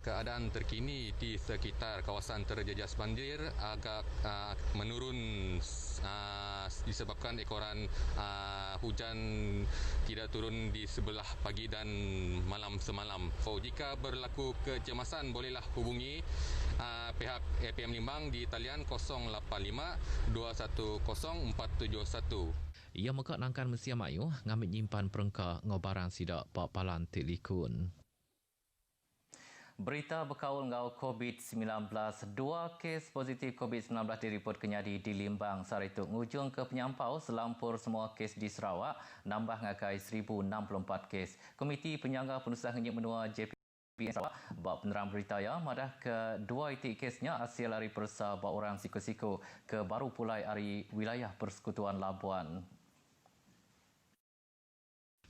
Keadaan terkini di sekitar kawasan terjejas banjir agak menurun disebabkan ekoran hujan tidak turun di sebelah pagi dan malam semalam. So, jika berlaku kecemasan, bolehlah hubungi pihak APM Limbang di talian 085 210 471. Ia mekak nangkan Mesia Mayu ngambil nyimpan perengkak ngobaran sidak Pak Palan Telikun. Berita berkaul ngau COVID-19. 2 kes positif COVID-19 direport kenyadi di Limbang. Sarituk ngujung ke penyampau selampur semua kes di Sarawak, nambah ngakai 1,064 kes. Komiti Penyangga Penusah Ngenyip Menua JPN Sarawak bak penerang berita ya madah ke 2 itik kesnya hasil hari persa bak orang siku-siku ke baru pulai hari wilayah Persekutuan Labuan.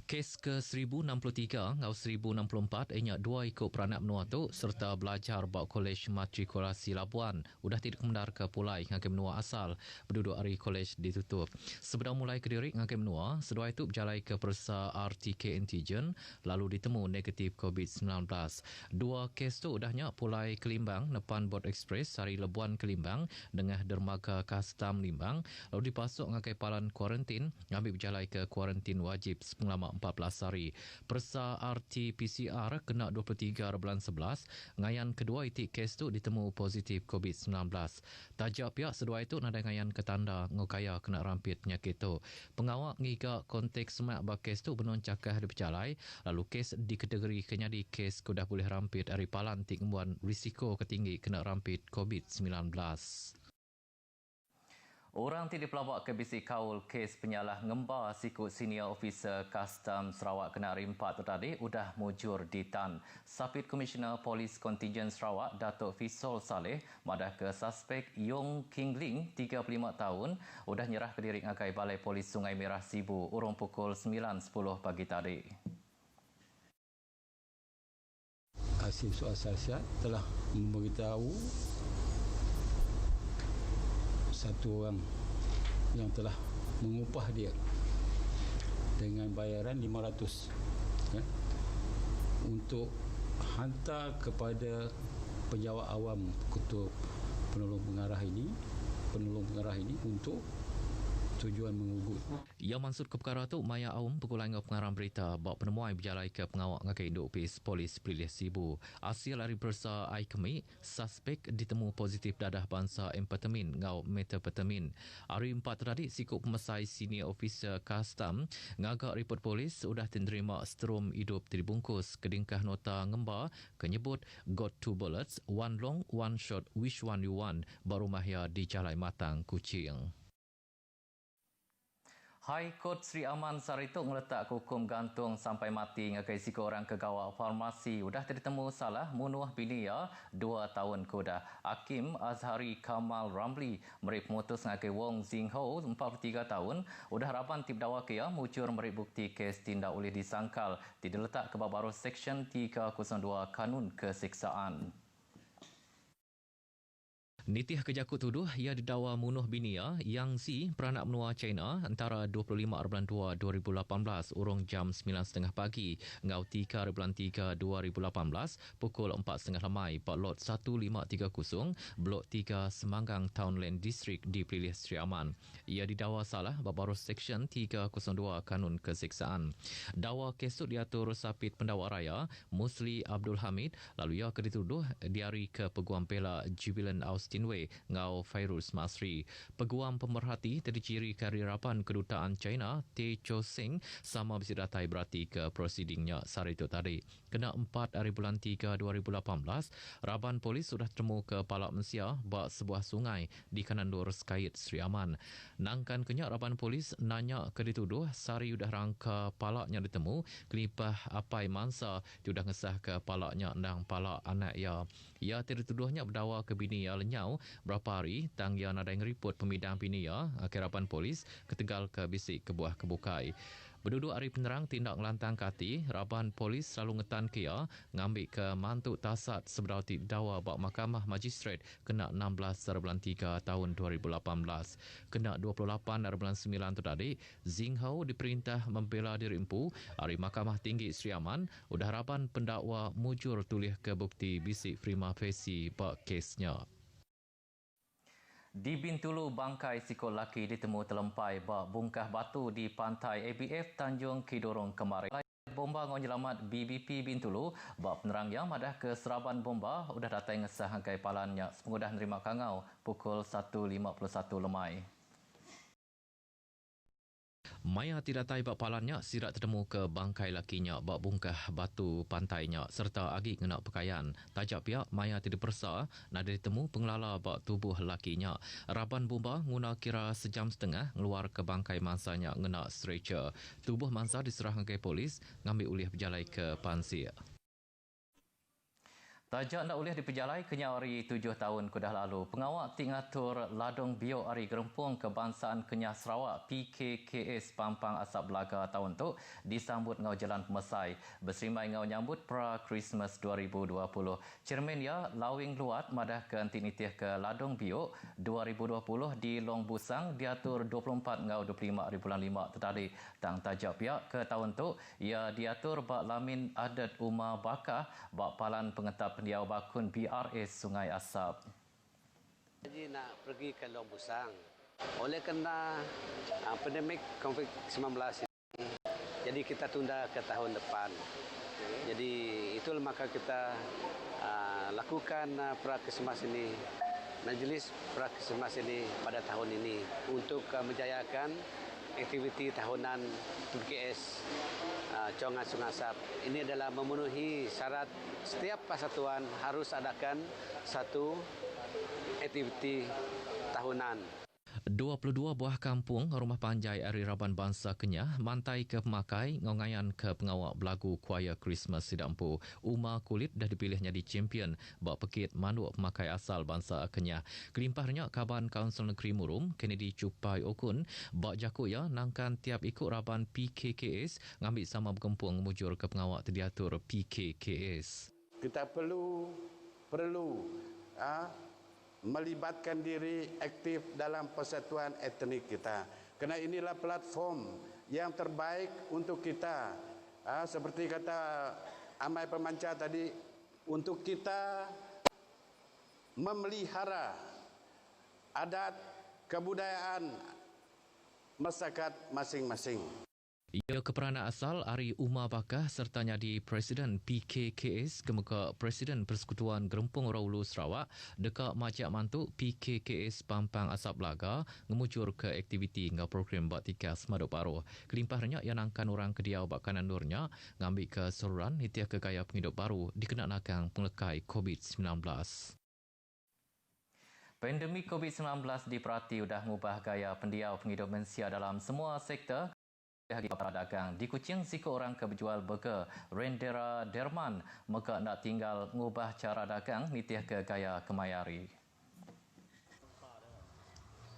Kes ke-1063 ngau 1064 ianya 2 ikut peranak menua tu serta belajar bak Kolej Matrikulasi Labuan udah tidak kemendar ke pulai ngakim menua asal berduduk hari kolej ditutup. Sebelum mulai ke diri ngakim menua, sedua itu berjalai ke persa RTK antigen lalu ditemu negatif COVID-19. 2 kes tu udahnya pulai ke Limbang depan Bot Express hari Labuan ke Limbang dengan dermaga Kastam Limbang lalu dipasuk ngakai palan kuarantin ngambil berjalai ke kuarantin wajib selama 14 hari. Persa RT-PCR kena 23 bulan 11, ngayan kedua itik kes tu ditemu positif COVID-19. Tajak pihak sedua itu nada ngayan ketanda ngokaya kena rampit penyakit tu. Pengawak ngiga konteks semak bak kes tu benon cakah dipercalai, lalu kes dikategori kenyadi kes kudah boleh rampit dari palan tik embuan risiko ketinggi kena rampit COVID-19. Orang tidak pelawak ke bisik kaul kes penyalah ngembar sikut senior officer Custom Sarawak kena hari 4 tu tadi udah mujur di TAN. Sapit Komisioner Polis Kontingen Sarawak Datuk Fisol Saleh madah ke suspek Yong King Ling 35 tahun udah nyerah ke diri ngakai Balai Polis Sungai Merah Sibu urung pukul 9.10 pagi tadi. Hasil soal siasat telah memberitahu satu orang yang telah mengupah dia dengan bayaran 500 ya, untuk hantar kepada penjawat awam ketua penolong pengarah ini untuk tujuan mengugut. Ia maksud ke perkara tu Maya Aum pukul ngau pengarang berita bak penemuan berjalai ke pengawak ngakai induk polis Perlis Sibu. Hasil hari persa ai kemi suspek ditemu positif dadah bangsa amfetamin ngau metapetamin. Hari 4 tadi sikut pemesai senior officer custom ngagak report polis sudah diterima strom hidup dibungkus kedingkah nota ngembar kenyebut got 2 bullets, one long, one shot, which one you want baru mahya di Jalai Matang, Kuching. High Court Sri Aman Sarituk meletak hukum gantung sampai mati ngakai siko orang kegawak farmasi udah ditemu salah munuh binia 2 tahun kuda. Hakim Azhari Kamal Ramli merip mutus ngakai Wong Zing Ho 43 tahun udah harapan tip dakwa kia mucur merip bukti kes tindak oleh disangkal tidak letak ke baru Seksyen 302 Kanun Keseksaan. Nitih kejakut tuduh ia didakwa munuh binia Yang Zi peranak menua China antara 25 bulan 2 2018 urung jam 9.30 pagi ngau 3 bulan 3 2018 pukul 4.30 lemai Pak Lot 1530 Blok 3 Semanggang Townland District di Perlis Sri Aman. Ia didakwa salah baru Seksyen 302 Kanun Keseksaan. Dakwa kesut diatur Sapit Pendakwa Raya Musli Abdul Hamid lalu ia dituduh diari ke Peguam Pela Jubilant Austinway ngau Fairuz Masri. Peguam pemerhati terdiri karirapan kedutaan China Te Cho Sing sama bersidatai berarti ke prosidingnya sari itu tadi. Kena 4 hari bulan 3 2018, Raban Polis sudah temu ke Palak Mesia bak sebuah sungai di kanan lur Skait Sri Aman. Nangkan kenyak Raban Polis nanya ke dituduh sari udah rangka palaknya ditemu kelipah apai mansa sudah ngesah ke palaknya ndang palak anak ia. Ia dituduhnya berdakwa ke bini ia lenyau berapa hari tang ia nadai ngeriput pemidang bini ia akhirapan polis ketegal ke bisik kebuah kebukai. Berduduk hari penerang tindak ngelantang kati, Raban Polis selalu ngetan kia ngambil ke mantuk tasat sebelah didakwa bak Mahkamah Magistrate kena 16/3 tahun 2018. Kena 28/9 tu tadi, Zing Hao diperintah membela diri empu hari Mahkamah Tinggi Sri Aman udah harapan pendakwa mujur tulis ke bukti bisik prima facie bak kesnya. Di Bintulu, bangkai sikol laki ditemu terlempai bak bungkah batu di pantai ABF Tanjung Kidorong kemarin. Bomba ngonyelamat BBP Bintulu, bak penerang yang madah ke seraban bomba udah datang ngesah hangkai palannya sepengudah nerima kangau pukul 1.51 lemai. Maya tidak tahu bak palannya sirat tertemu ke bangkai lakinya bak bungkah batu pantainya serta agi kena pakaian. Tajak pihak Maya tidak persa nak ditemu pengelala bak tubuh lakinya. Raban bomba guna kira sejam setengah ngeluar ke bangkai mansanya ngena stretcher. Tubuh mansa diserahkan ke polis ngambil ulih berjalai ke Pansir. Tajak nak ulih diperjalai kenya hari 7 tahun kudah lalu. Pengawal tingatur ladung biok hari Gerempung Kebangsaan Kenyah Sarawak PKKS Pampang Asap Belaga tahun tu disambut ngau Jalan Pemesai. Berserimai ngau nyambut pra Christmas 2020. Chairman ya Lawing Luat madah ke antinitih ke ladung biok 2020 di Long Busang diatur 24 ngau 25.5 tadi. Tang tajak pihak ke tahun tu ia diatur bak lamin adat Umar Bakah bak palan pengetap pendiau bakun BRS Sungai Asap. Jadi nak pergi ke Long Busang. Oleh kerana pandemik COVID-19 ini, jadi kita tunda ke tahun depan. Jadi itulah maka kita lakukan pra-Krismas ini, majlis pra-Krismas ini pada tahun ini untuk menjayakan aktiviti tahunan PKS Congan Sungai Asap. Ini adalah memenuhi syarat setiap persatuan harus adakan satu aktiviti tahunan. 22 buah kampung rumah panjai Ari Raban Bangsa Kenyah mantai ke pemakai ngongayan ke pengawak belagu kuaya Christmas Sidampu. Uma Kulit dah dipilihnya di champion bak pekit manduk pemakai asal Bangsa Kenyah. Kelimpahnya Kaban Kaunsil Negeri Murum Kennedy Cupai Okun bak jakuk ya nangkan tiap ikut Raban PKKS ngambil sama bergempung mujur ke pengawak terdiatur PKKS. Kita perlu melibatkan diri aktif dalam persatuan etnik kita. Kerana inilah platform yang terbaik untuk kita. Seperti kata Amai Pemancar tadi, untuk kita memelihara adat kebudayaan masyarakat masing-masing. Ia keperanan asal Ari Umar Bakah sertanya di Presiden PKKS kemuka Presiden Persekutuan Gerempung Raulu Sarawak dekat Majak Mantuk PKKS Pampang Asap Belaga ngemucur ke aktiviti ngau program Baktikas Maduk Baru. Kelimpahnya yang angkan orang kediau bak kanan nurnya ngambil ke saluran hitiah ke gaya penghidup baru dikenakan penglekai COVID-19. Pandemik COVID-19 diperhati sudah mengubah gaya pendiau penghidup manusia dalam semua sektor. Hari para dagang di Kuching siko orang ke berjual burger Rendera Derman mereka nak tinggal mengubah cara dagang nitih ke gaya kemayari.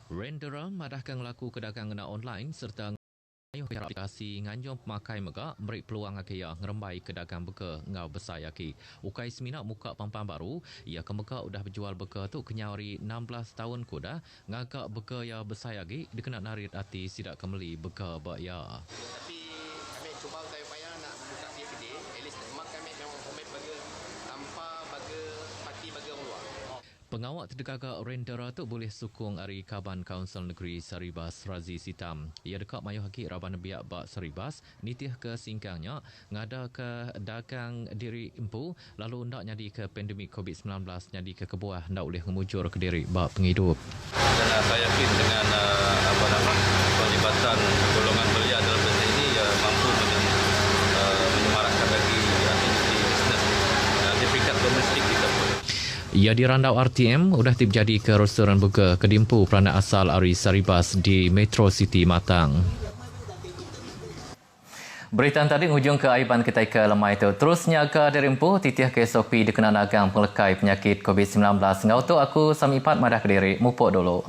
Rendera madahkan laku kedagangan online serta ayuh aplikasi nganjong pemakai mereka beri peluang akaya ngerembai kedagang beka ngau besar yaki. Ukai semina muka pampang baru, ia ke mereka udah berjual beka tu kenyari 16 tahun kuda, ngagak beka ya besar yaki dikena narit hati sidak kembali beka bak ya. Tapi kami cuba upaya nak buka dia gede, at least mak kami memang homemade burger tanpa burger parti burger luar. Pengawak terdekat Rendera tu boleh sukung Ari Kaban Kaunsil Negeri Saribas Razi Sitam. Ia dekat mayuh haki Raban Biak Bak Saribas, nitih ke singkangnya, ngada ke dagang diri empu, lalu ndak nyadi ke pandemik COVID-19, nyadi ke kebuah, ndak boleh ngemujur ke diri bak penghidup. Dan saya yakin dengan pelibatan golongan belia dalam benda ini mampu menyemarakkan lagi aktiviti bisnes di peringkat domestik kita pun. Ia dirandau RTM sudah terjadi ke restoran burger kedimpu peranak asal Ari Saribas di Metro City Matang. Berita tadi hujung ke aiban kita ke lemah itu. Terusnya ke Derimpu, titih ke SOP dikenal agang penglekai penyakit COVID-19. Ngau tu aku Samipat madah ke diri. Mupuk dulu.